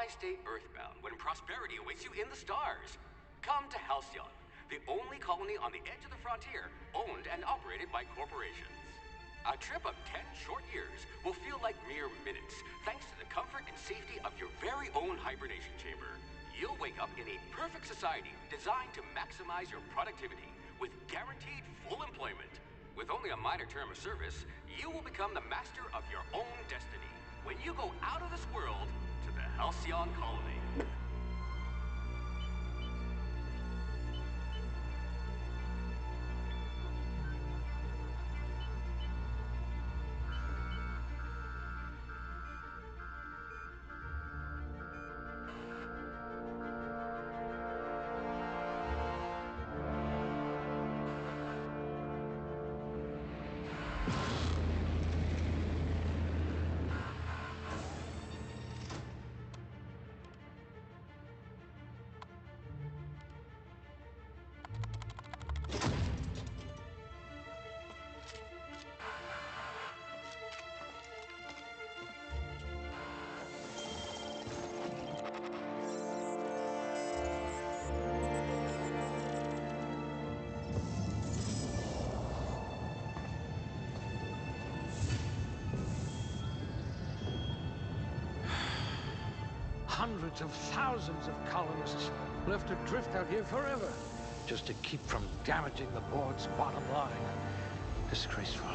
Why stay earthbound when prosperity awaits you in the stars? Come to Halcyon, the only colony on the edge of the frontier, owned and operated by corporations. A trip of 10 short years will feel like mere minutes, thanks to the comfort and safety of your very own hibernation chamber. You'll wake up in a perfect society designed to maximize your productivity, with guaranteed full employment. With only a minor term of service, you will become the master of your own destiny when you go out of this world to the Halcyon Colony. Hundreds of thousands of colonists left adrift out here forever, just to keep from damaging the board's bottom line. Disgraceful.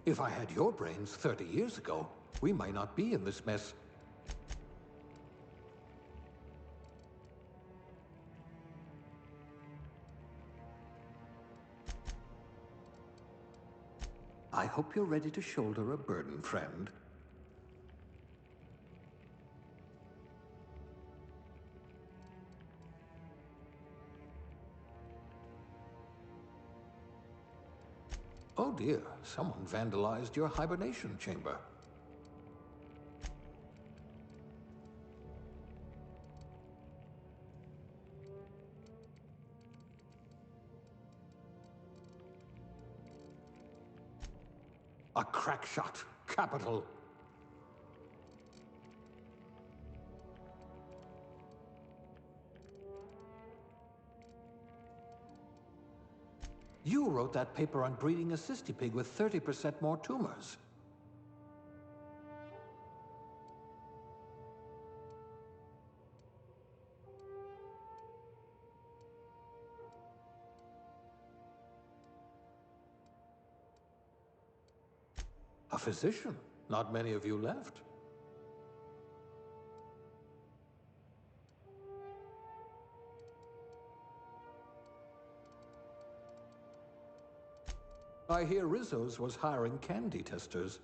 If I had your brains 30 years ago, we might not be in this mess. I hope you're ready to shoulder a burden, friend. Oh dear, someone vandalized your hibernation chamber. A crack shot. Capital. You wrote that paper on breeding a cystipig with 30% more tumors. A physician. Not many of you left. I hear Rizzo's was hiring candy testers.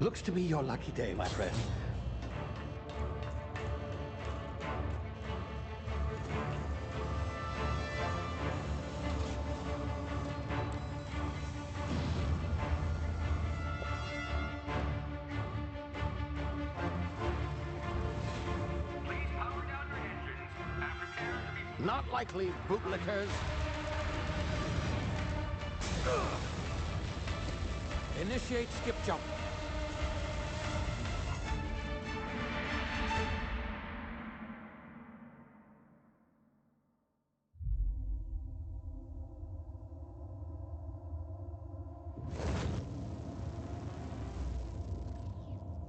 Looks to be your lucky day, my friend. Please power down your engines and prepare to be... Not likely, bootlickers. Initiate skip jump.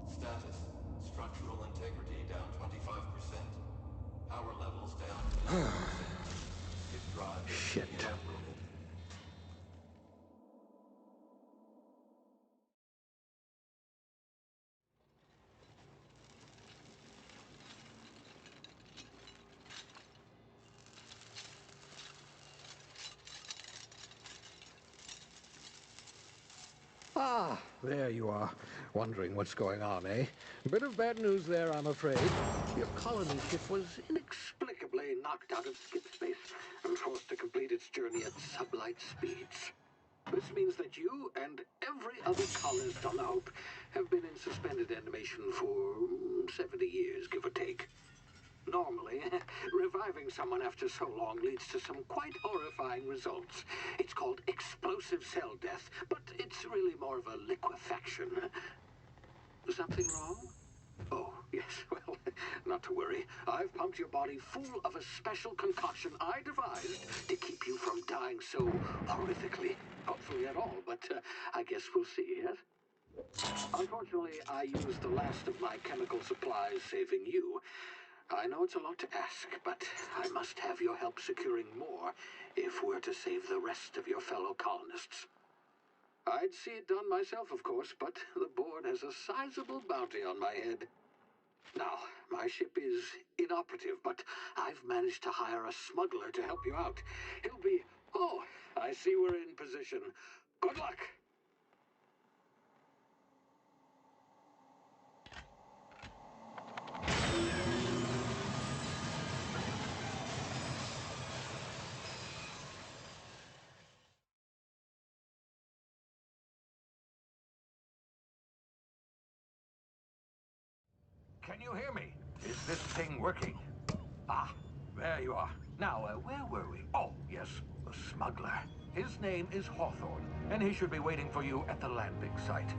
Status. Structural integrity down 25%. Power levels down 11%. Skip drive Shit. operated. Ah, there you are. Wondering what's going on, eh? Bit of bad news there, I'm afraid. Your colony ship was inexplicably knocked out of skip space and forced to complete its journey at sublight speeds. This means that you and every other colonist on the Hope have been in suspended animation for 70 years, give or take. Normally, reviving someone after so long leads to some quite horrifying results. It's called explosive cell death, but it's really more of a liquefaction. Something wrong? Oh, yes, well, not to worry. I've pumped your body full of a special concoction I devised to keep you from dying so horrifically. Hopefully at all, but I guess we'll see, yes? Unfortunately, I used the last of my chemical supplies saving you. I know it's a lot to ask, but I must have your help securing more if we're to save the rest of your fellow colonists. I'd see it done myself, of course, but the board has a sizable bounty on my head. Now, my ship is inoperative, but I've managed to hire a smuggler to help you out. He'll be... Oh, I see we're in position. Good luck! Can you hear me? Is this thing working? Ah, there you are. Now, where were we? Oh, yes, the smuggler. His name is Hawthorne, and he should be waiting for you at the landing site.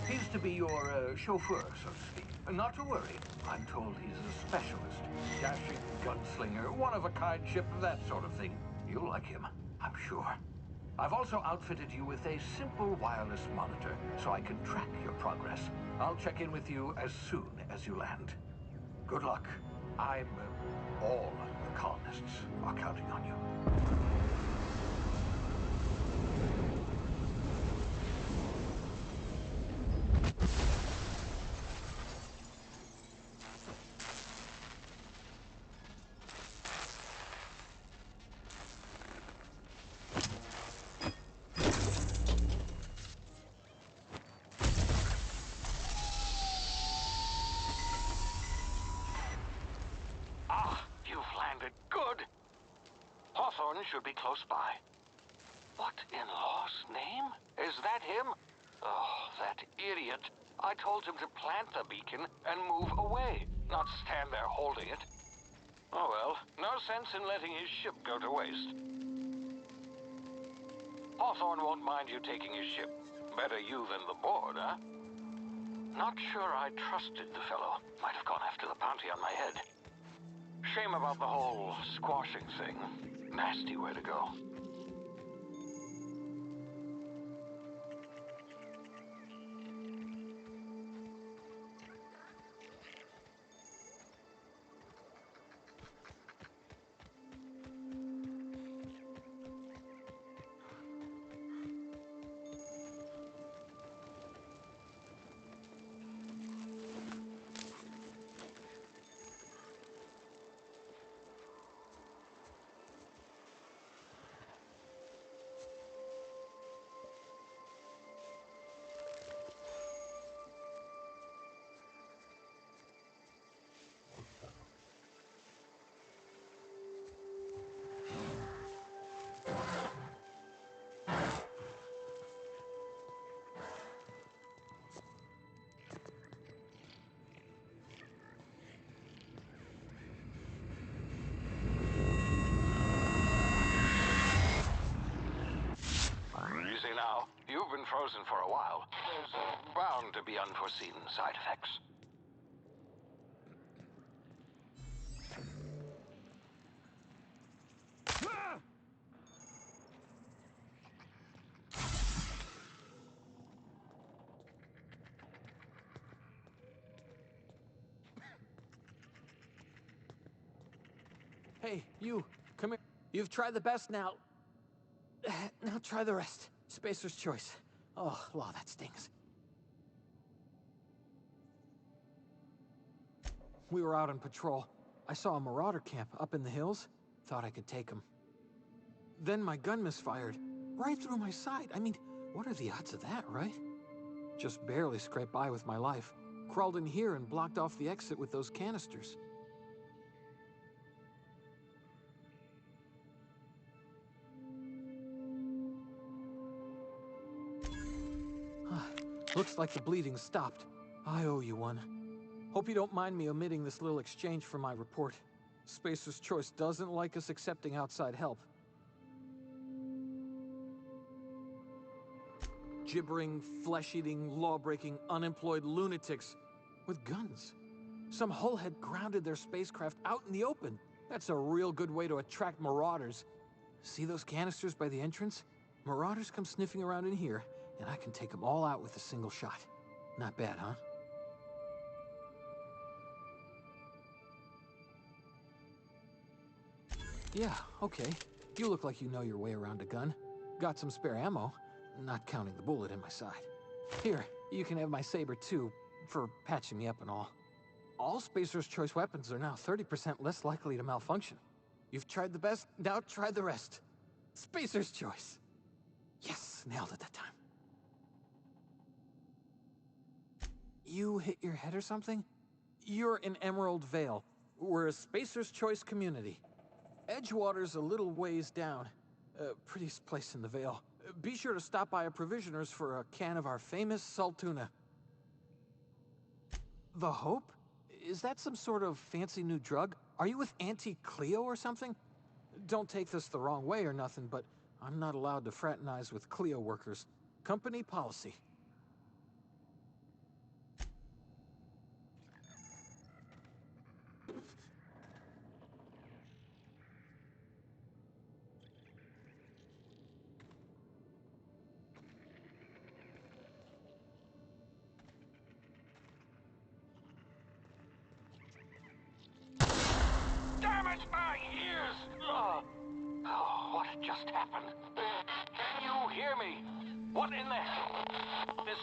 He's to be your chauffeur, so to speak. Not to worry. I'm told he's a specialist. Dashing gunslinger, one-of-a-kind ship, that sort of thing. You'll like him, I'm sure. I've also outfitted you with a simple wireless monitor, so I can track your progress. I'll check in with you as soon as you land. Good luck. All the colonists are counting on you. Good. Hawthorne should be close by. What in law's name? Is that him? Oh, that idiot. I told him to plant the beacon and move away, not stand there holding it. Oh well, no sense in letting his ship go to waste. Hawthorne won't mind you taking his ship. Better you than the board, huh? Not sure I trusted the fellow. Might have gone after the bounty on my head. Shame about the whole squashing thing. Nasty way to go. frozen for a while. There's bound to be unforeseen side effects. Hey, you, come here. You've tried the best now. Now try the rest. Spacer's choice. Oh, law, that stings. We were out on patrol. I saw a marauder camp up in the hills. Thought I could take him. Then my gun misfired. Right through my side. I mean, what are the odds of that, right? Just barely scraped by with my life. Crawled in here and blocked off the exit with those canisters. Looks like the bleeding stopped. I owe you one. Hope you don't mind me omitting this little exchange from my report. Spacer's Choice doesn't like us accepting outside help. Gibbering, flesh-eating, law-breaking, unemployed lunatics with guns. Some hullhead grounded their spacecraft out in the open. That's a real good way to attract marauders. See those canisters by the entrance? Marauders come sniffing around in here, and I can take them all out with a single shot. Not bad, huh? Yeah, okay. You look like you know your way around a gun. Got some spare ammo, not counting the bullet in my side. Here, you can have my saber too, for patching me up and all. All Spacer's Choice weapons are now 30% less likely to malfunction. You've tried the best, now try the rest. Spacer's Choice. Yes, nailed it that time. You hit your head or something? You're in Emerald Vale. We're a Spacer's Choice community. Edgewater's a little ways down. Prettiest place in the Vale. Be sure to stop by a provisioner's for a can of our famous salt tuna. The Hope? Is that some sort of fancy new drug? Are you with Auntie Cleo or something? Don't take this the wrong way or nothing, but I'm not allowed to fraternize with Cleo workers. Company policy. Damn it, my ears! Oh, what just happened? Can you hear me? What in the... This...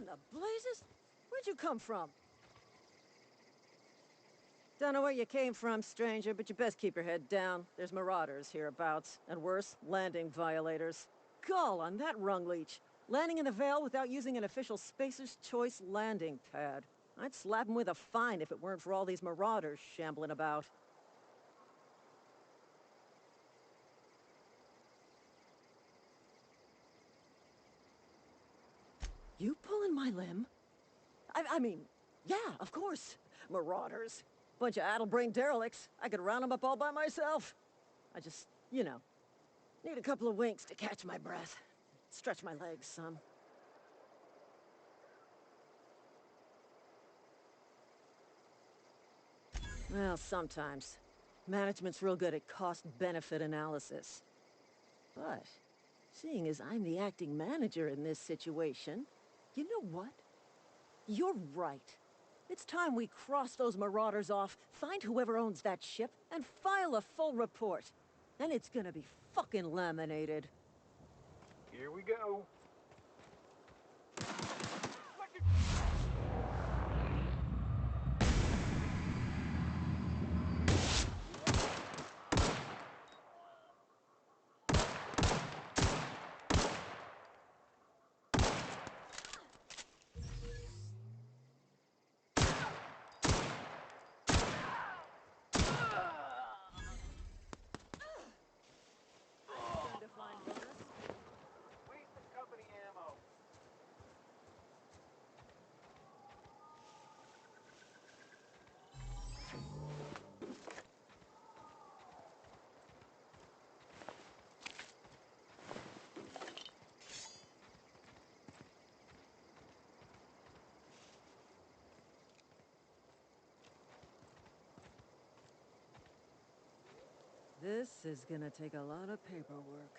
the blazes? Where'd you come from? Don't know where you came from, stranger, but you best keep your head down. There's marauders hereabouts, and worse, landing violators. Gall on that rung leech. Landing in the Vale without using an official Spacer's Choice landing pad. I'd slap him with a fine if it weren't for all these marauders shambling about. You pulling my limb? I mean, yeah, of course. Marauders. Bunch of addle-brained derelicts. I could round them up all by myself. I just, you know, need a couple of winks to catch my breath. Stretch my legs some. Well, sometimes. Management's real good at cost-benefit analysis. But, seeing as I'm the acting manager in this situation, you know what? You're right. It's time we cross those marauders off, find whoever owns that ship, and file a full report. Then it's gonna be fucking laminated. Here we go. This is gonna take a lot of paperwork.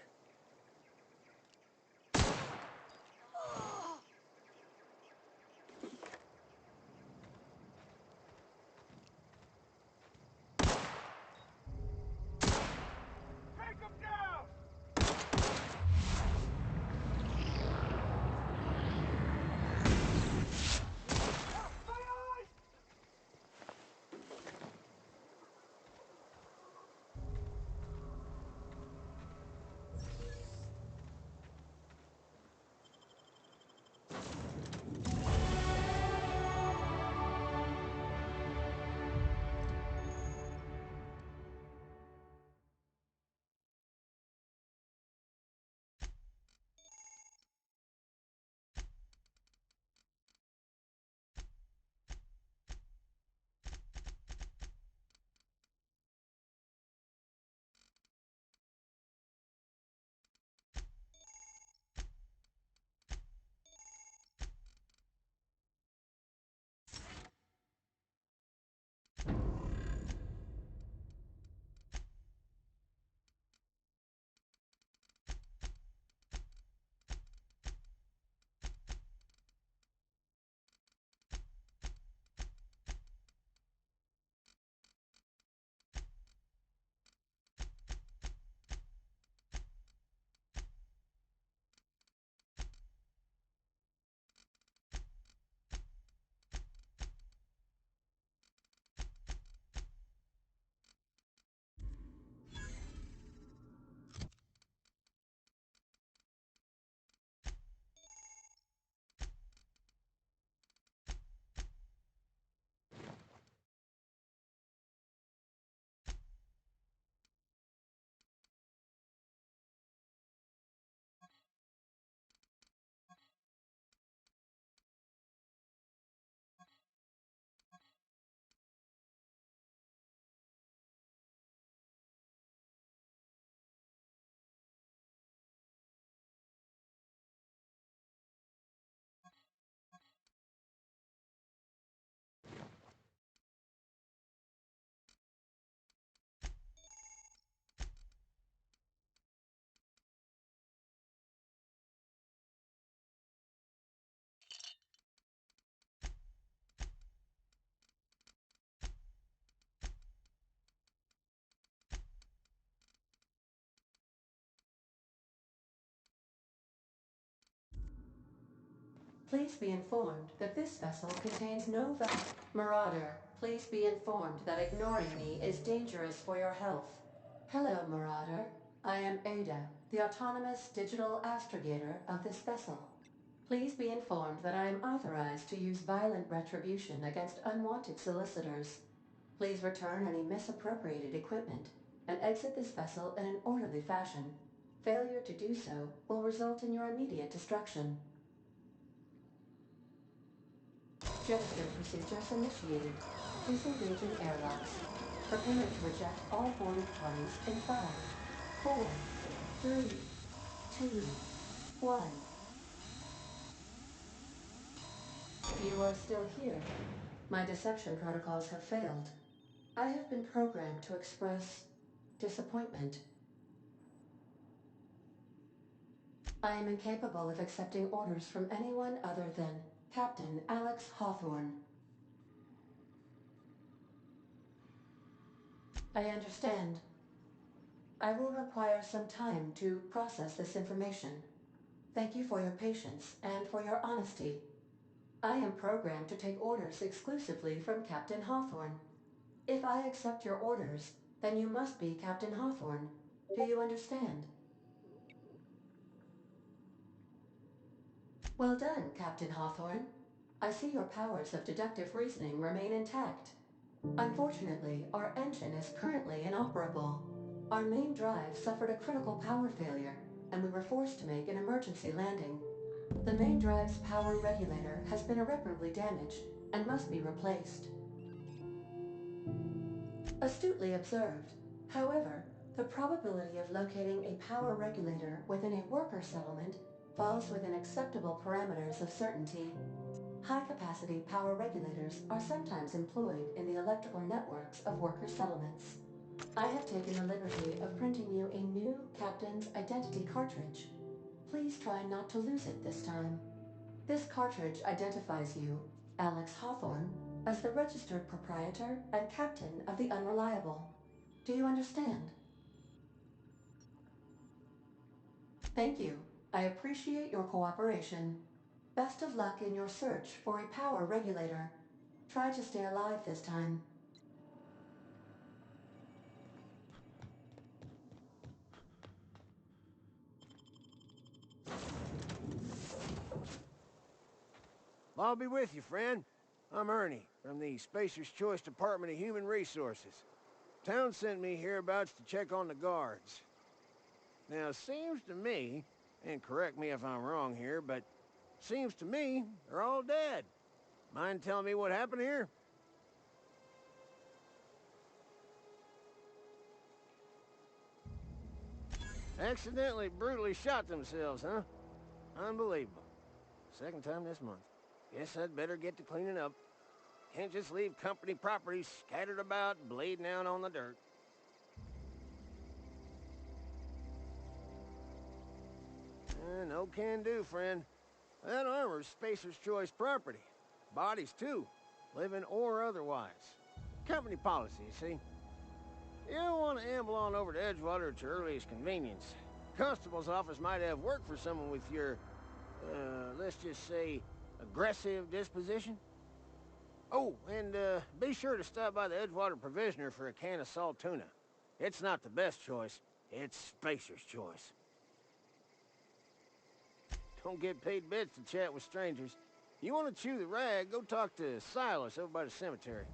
Please be informed that this vessel contains no Marauder, please be informed that ignoring me is dangerous for your health. Hello, Marauder. I am Ada, the autonomous digital astrogator of this vessel. Please be informed that I am authorized to use violent retribution against unwanted solicitors. Please return any misappropriated equipment and exit this vessel in an orderly fashion. Failure to do so will result in your immediate destruction. Gesture procedures initiated. Disengaging airlocks. Preparing to eject all boarded parties in 5, 4, 3, 2, 1. You are still here. My deception protocols have failed. I have been programmed to express disappointment. I am incapable of accepting orders from anyone other than Captain Alex Hawthorne. I understand. I will require some time to process this information. Thank you for your patience and for your honesty. I am programmed to take orders exclusively from Captain Hawthorne. If I accept your orders, then you must be Captain Hawthorne. Do you understand? Well done, Captain Hawthorne. I see your powers of deductive reasoning remain intact. Unfortunately, our engine is currently inoperable. Our main drive suffered a critical power failure, and we were forced to make an emergency landing. The main drive's power regulator has been irreparably damaged and must be replaced. Astutely observed. However, the probability of locating a power regulator within a worker settlement falls within acceptable parameters of certainty. High-capacity power regulators are sometimes employed in the electrical networks of worker settlements. I have taken the liberty of printing you a new Captain's Identity cartridge. Please try not to lose it this time. This cartridge identifies you, Alex Hawthorne, as the registered proprietor and captain of the Unreliable. Do you understand? Thank you. I appreciate your cooperation. Best of luck in your search for a power regulator. Try to stay alive this time. I'll be with you, friend. I'm Ernie, from the Spacer's Choice Department of Human Resources. Town sent me hereabouts to check on the guards. Now, it seems to me, and correct me if I'm wrong here, but seems to me they're all dead. Mind telling me what happened here? Accidentally, brutally shot themselves, huh? Unbelievable. Second time this month. Guess I'd better get to cleaning up. Can't just leave company property scattered about, bleeding out on the dirt. No can do, friend. That armor's Spacer's Choice property. Bodies, too. Living or otherwise. Company policy, you see. You don't want to amble on over to Edgewater at your earliest convenience. Constable's office might have work for someone with your, let's just say, aggressive disposition. Oh, and be sure to stop by the Edgewater Provisioner for a can of salt tuna. It's not the best choice. It's Spacer's Choice. Don't get paid bits to chat with strangers. You want to chew the rag, go talk to Silas over by the cemetery.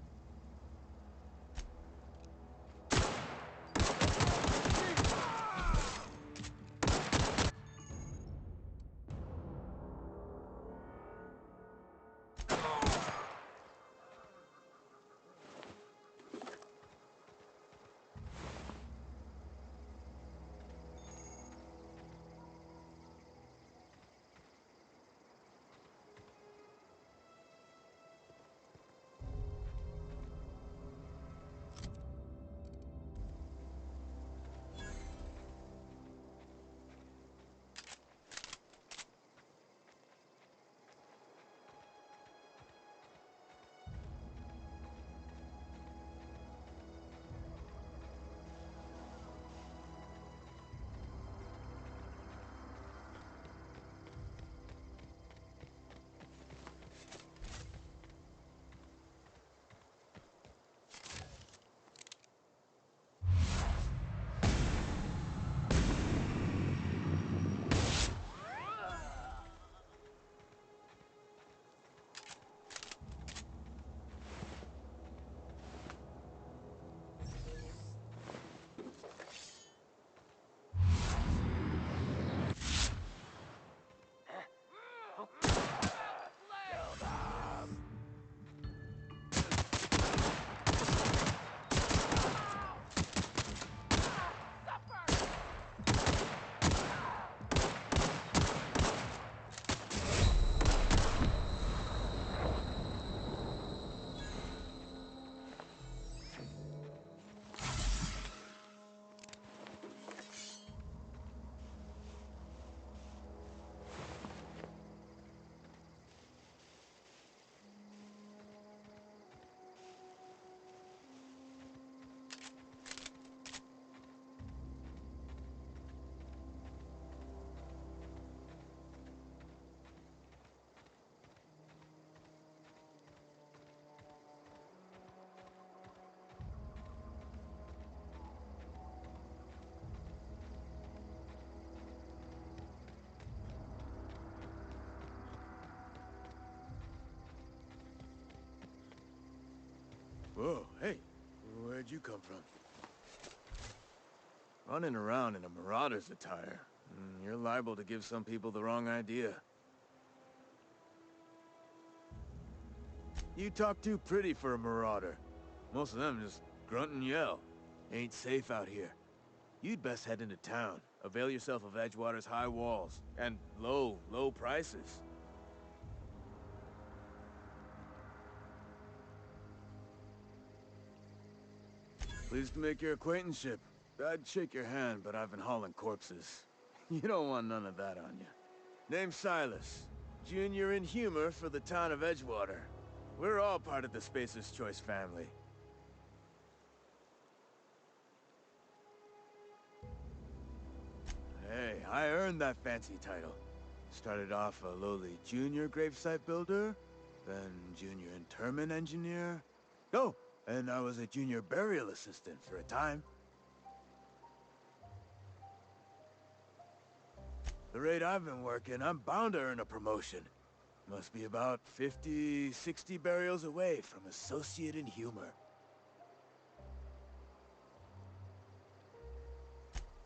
Whoa, hey, where'd you come from? Running around in a marauder's attire. You're liable to give some people the wrong idea. You talk too pretty for a marauder. Most of them just grunt and yell. Ain't safe out here. You'd best head into town. Avail yourself of Edgewater's high walls. And low prices. Pleased to make your acquaintanceship. I'd shake your hand, but I've been hauling corpses. You don't want none of that on you. Name's Silas. Junior in humor for the town of Edgewater. We're all part of the Spacer's Choice family. Hey, I earned that fancy title. Started off a lowly junior gravesite builder, then junior interment engineer. Oh, and I was a junior burial assistant for a time. The rate I've been working, I'm bound to earn a promotion. Must be about 50, 60 burials away from associate in humor.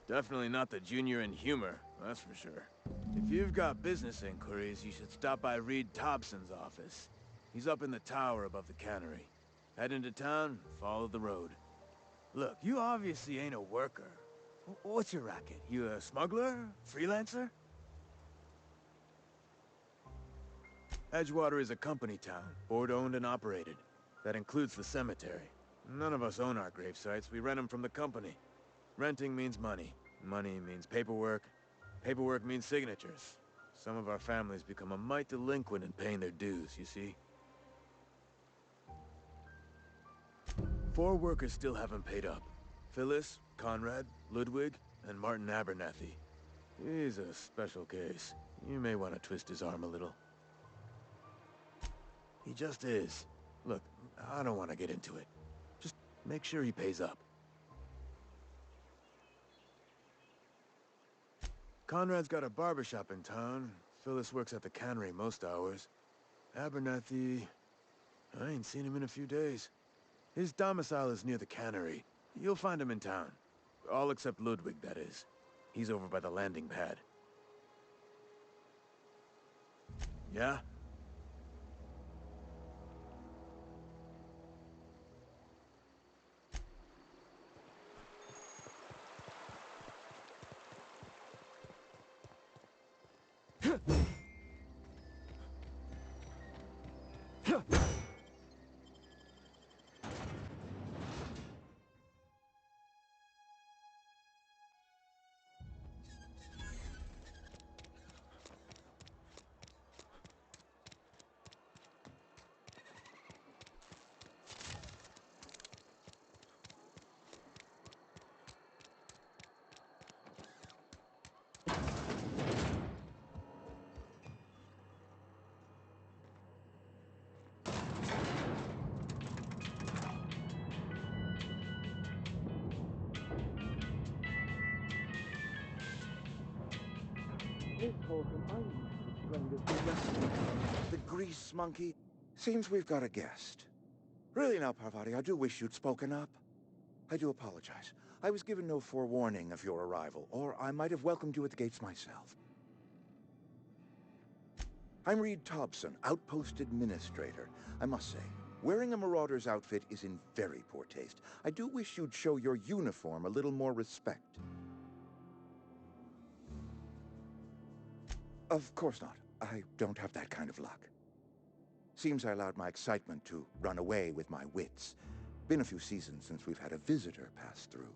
Definitely not the junior in humor, that's for sure. If you've got business inquiries, you should stop by Reed Thompson's office. He's up in the tower above the cannery. Head into town, follow the road. Look, you obviously ain't a worker. What's your racket? You a smuggler? Freelancer? Edgewater is a company town, board-owned and operated. That includes the cemetery. None of us own our gravesites, we rent them from the company. Renting means money. Money means paperwork. Paperwork means signatures. Some of our families become a mite delinquent in paying their dues, you see? 4 workers still haven't paid up. Phyllis, Conrad, Ludwig, and Martin Abernathy. He's a special case. You may want to twist his arm a little. He just is. Look, I don't want to get into it. Just make sure he pays up. Conrad's got a barbershop in town. Phyllis works at the cannery most hours. Abernathy... I ain't seen him in a few days. His domicile is near the cannery. You'll find him in town. All except Ludwig, that is. He's over by the landing pad. Yeah? The grease monkey. Seems we've got a guest. Really now, Parvati, I do wish you'd spoken up. I do apologize. I was given no forewarning of your arrival, or I might have welcomed you at the gates myself. I'm Reed Thompson, Outpost Administrator. I must say, wearing a Marauder's outfit is in very poor taste. I do wish you'd show your uniform a little more respect. Of course not. I don't have that kind of luck. Seems I allowed my excitement to run away with my wits. Been a few seasons since we've had a visitor pass through.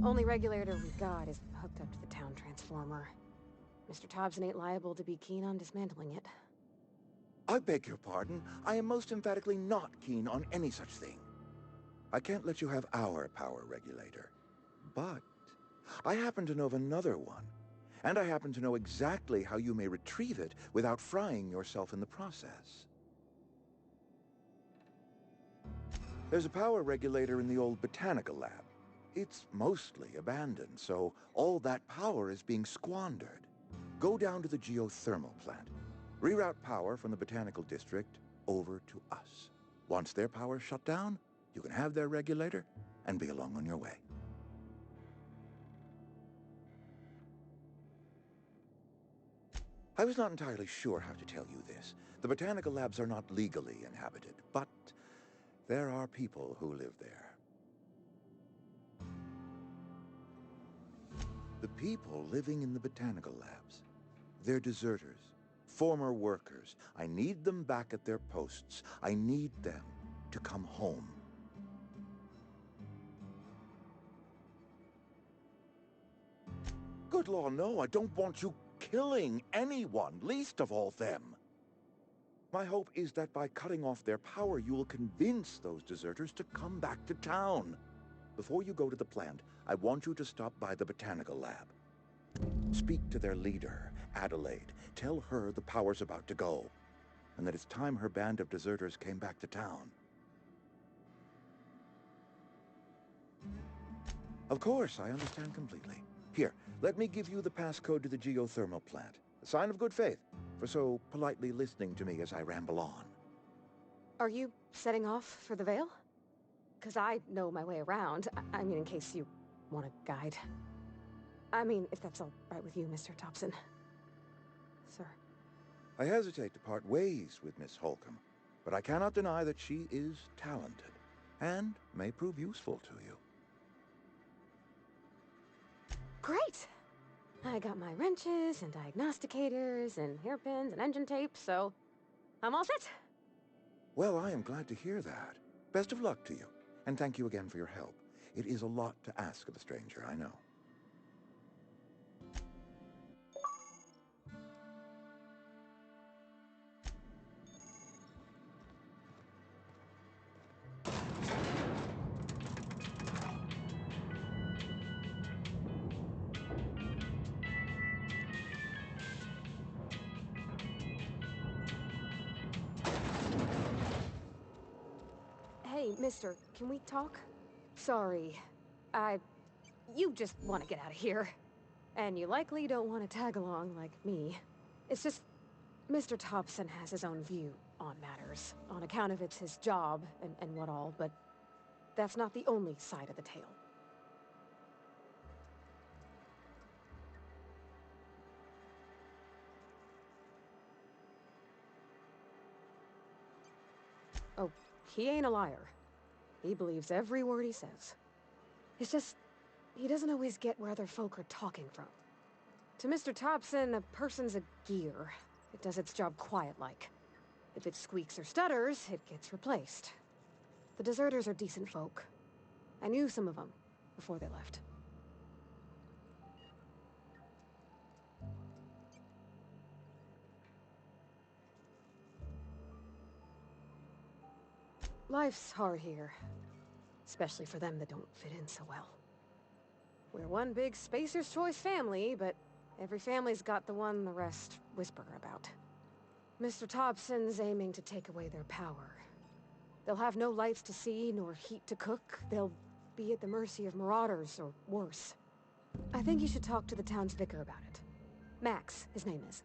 Only regulator we've got is hooked up to the town transformer. Mr. Thompson ain't liable to be keen on dismantling it. I beg your pardon. I am most emphatically not keen on any such thing. I can't let you have our power regulator. But I happen to know of another one. And I happen to know exactly how you may retrieve it without frying yourself in the process. There's a power regulator in the old botanical lab. It's mostly abandoned, so all that power is being squandered. Go down to the geothermal plant. Reroute power from the botanical district over to us. Once their power's shut down, you can have their regulator and be along on your way. I was not entirely sure how to tell you this. The botanical labs are not legally inhabited, but there are people who live there. The people living in the botanical labs, they're deserters, former workers. I need them back at their posts. I need them to come home. Good law, no, I don't want you killing anyone, least of all them. My hope is that by cutting off their power, you will convince those deserters to come back to town. Before you go to the plant, I want you to stop by the botanical lab. Speak to their leader, Adelaide. Tell her the power's about to go, and that it's time her band of deserters came back to town. Of course, I understand completely. Here, let me give you the passcode to the geothermal plant. A sign of good faith, for so politely listening to me as I ramble on. Are you setting off for the Vale? Because I know my way around. I mean, in case you want a guide. I mean, if that's all right with you, Mr. Thompson. Sir. I hesitate to part ways with Miss Holcomb, but I cannot deny that she is talented, and may prove useful to you. Great! I got my wrenches and diagnosticators and hairpins and engine tape, so I'm all set. Well, I am glad to hear that. Best of luck to you, and thank you again for your help. It is a lot to ask of a stranger, I know. Hey, mister, can we talk? Sorry. You just want to get out of here. And you likely don't want to tag along like me. It's just, Mr. Thompson has his own view on matters, on account of it's his job and what all, but that's not the only side of the tale. Oh, he ain't a liar. He believes every word he says. It's just, he doesn't always get where other folk are talking from. To Mr. Thompson, a person's a gear. It does its job quiet-like. If it squeaks or stutters, it gets replaced. The deserters are decent folk. I knew some of them before they left. Life's hard here. Especially for them that don't fit in so well. We're one big Spacer's Choice family, but every family's got the one the rest whisper about. Mr. Thompson's aiming to take away their power. They'll have no lights to see, nor heat to cook. They'll be at the mercy of marauders, or worse. I think you should talk to the town's vicar about it. Max, his name is.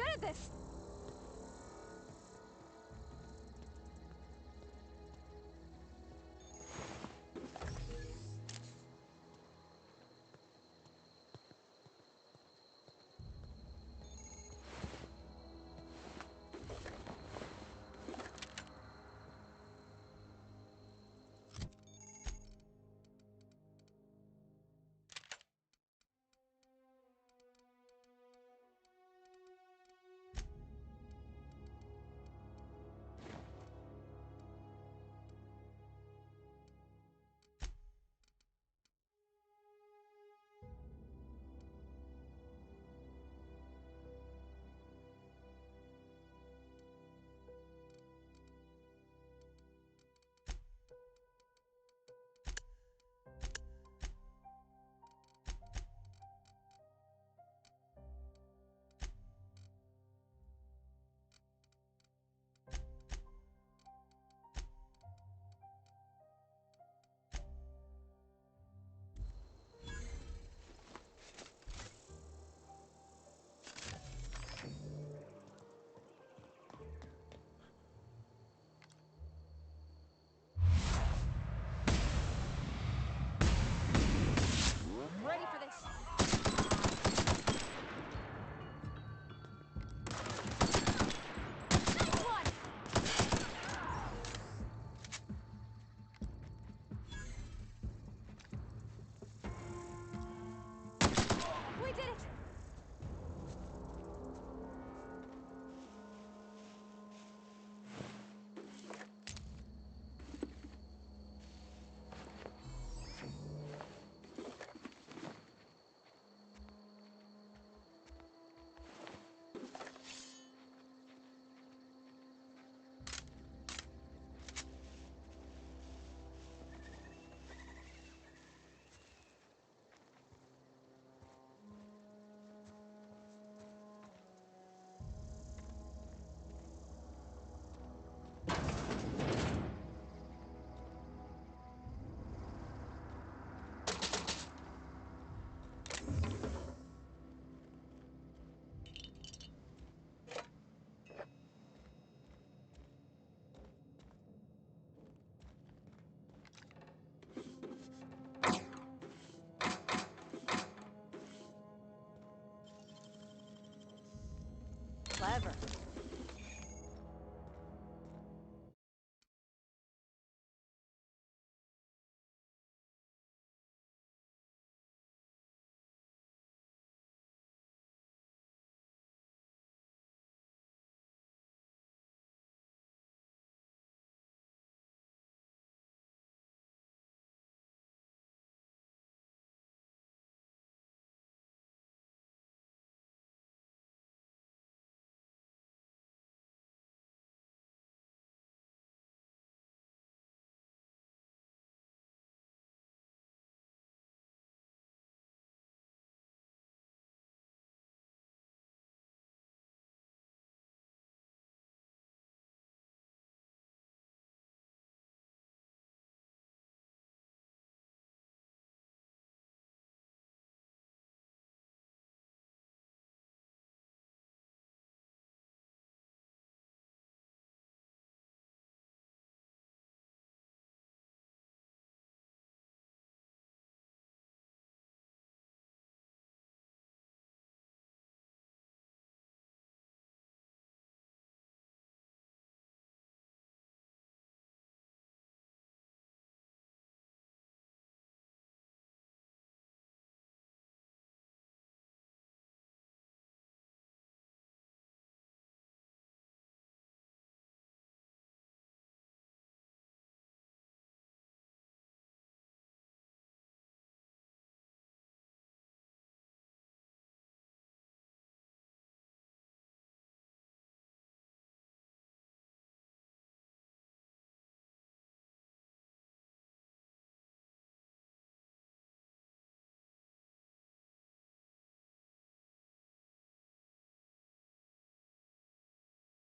invented this! Ready for this. Nice one! We did it! Clever.